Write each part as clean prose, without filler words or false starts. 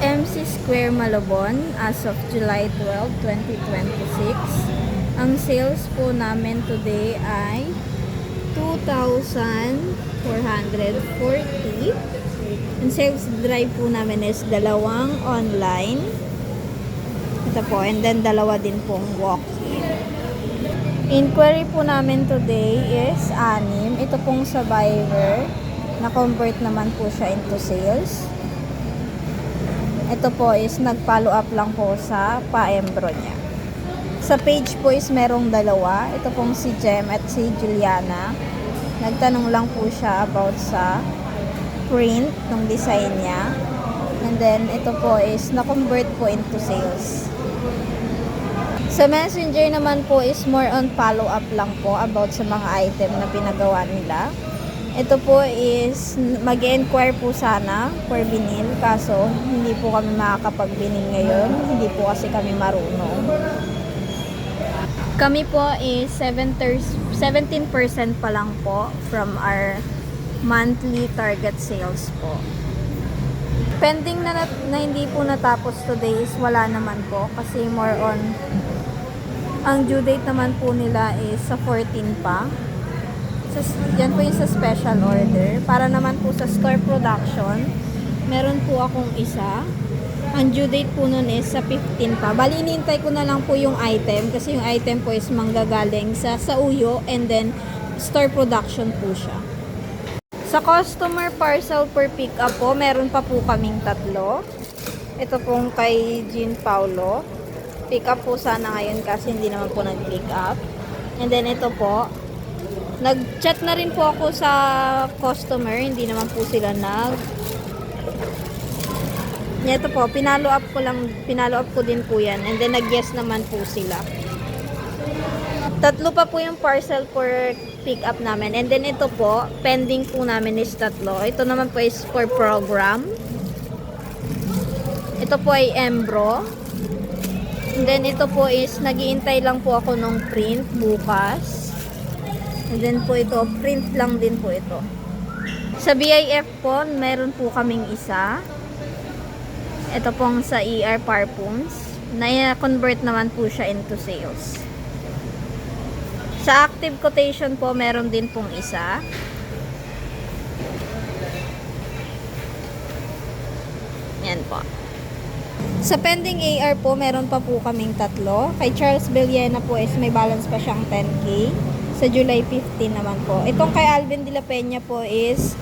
MC Square Malabon as of July 12, 2026. Ang sales po namin today ay 2,440. Ang sales drive po namin is dalawang online. Ito po, and then dalawa din pong walk-in. Inquiry po namin today is 6. Ito pong sa buyer. Na-convert naman po siya into sales. Ito po is nag-follow up lang po sa pa-embro niya. Sa page po is merong dalawa. Ito pong si Jem at si Juliana. Nagtanong lang po siya about sa print ng design niya. And then ito po is na-convert po into sales. Sa Messenger naman po is more on follow-up lang po about sa mga item na pinagawa nila. Ito po is mag-enquire po sana for vinyl, kaso hindi po kami makakapag-vinyl ngayon. Hindi po kasi kami marunong. Kami po is 17% pa lang po from our monthly target sales po. Pending na hindi po natapos today is wala naman po kasi more on ang due date naman po nila is sa 14 pa. So, yan po yung sa special order. Para naman po sa store production, meron po akong isa. Ang due date po nun is sa 15 pa. Bali, inintay ko na lang po yung item kasi yung item po is manggagaling sa Uyo and then store production po siya. Sa customer parcel per pick up po, meron pa po kaming 3. Ito pong kay Jean Paulo. Pick up po sana ngayon kasi hindi naman po nag-pick up. And then ito po, nag-chat na rin po ako sa customer, hindi naman po sila ito po, pinalo up ko din po yan. And then nag-yes naman po sila. 3 pa po yung parcel for pick up namin. And then ito po, pending po namin is 3. Ito naman po is for program. Ito po ay Embro. And then ito po is nag-iintay lang po ako ng print bukas. And then po ito, print lang din po ito. Sa BIF po, meron po kaming isa. Ito pong sa ER Parfums. Na-convert naman po siya into sales. Sa active quotation po, meron din pong isa. Yan po. Sa pending AR po, meron pa po kaming 3. Kay Charles Villena po is may balance pa siyang 10K. Sa July 15 naman po. Itong kay Alvin de la Peña po is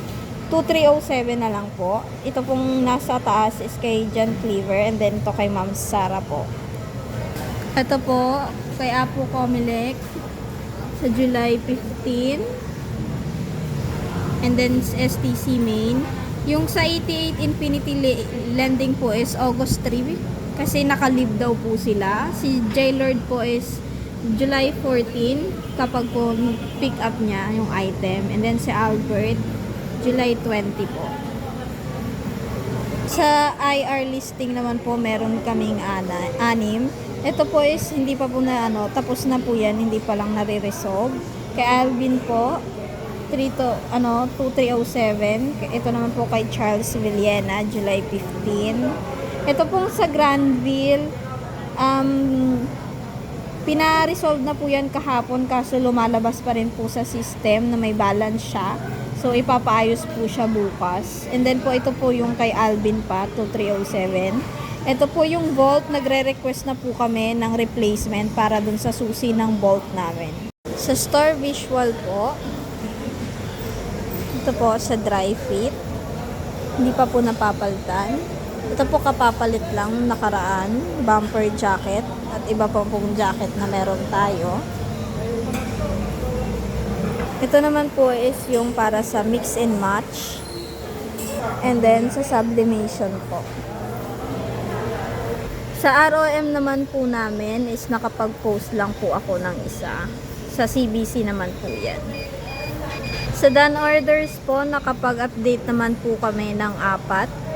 2307 na lang po. Ito pong nasa taas is kay John Cleaver and then ito kay Ma'am Sara po. Ito po kay Apo Comelec sa July 15. And then STC Main. Yung sa 88 Infinity Lending po is August 3 kasi naka-leave daw po sila. Si J-Lord po is July 14 kapag po pick up niya yung item. And then si Albert, July 20 po. Sa IR listing naman po, meron kaming 6. Ito po is hindi pa po na tapos na po yan, hindi pa lang nare-resolve. Kay Alvin po, 2307. Ito naman po kay Charles Villena, July 15. Ito pong sa Granville, pina-resolve na po yan kahapon kaso lumalabas pa rin po sa system na may balance siya. So, ipapaayos po siya bukas. And then po, ito po yung kay Alvin pa, 2307. Ito po yung bolt, nagre-request na po kami ng replacement para dun sa susi ng bolt namin. Sa store visual po, ito po sa dry fit. Hindi pa po napapalitan. Ito po kapapalit lang nakaraan. Bumper jacket. At iba pa pong jacket na meron tayo. Ito naman po is yung para sa mix and match. And then sa sublimation po. Sa ROM naman po namin is nakapag-post lang po ako ng isa. Sa CBC naman po yan. Sa done orders po, nakapag-update naman po kami ng 4.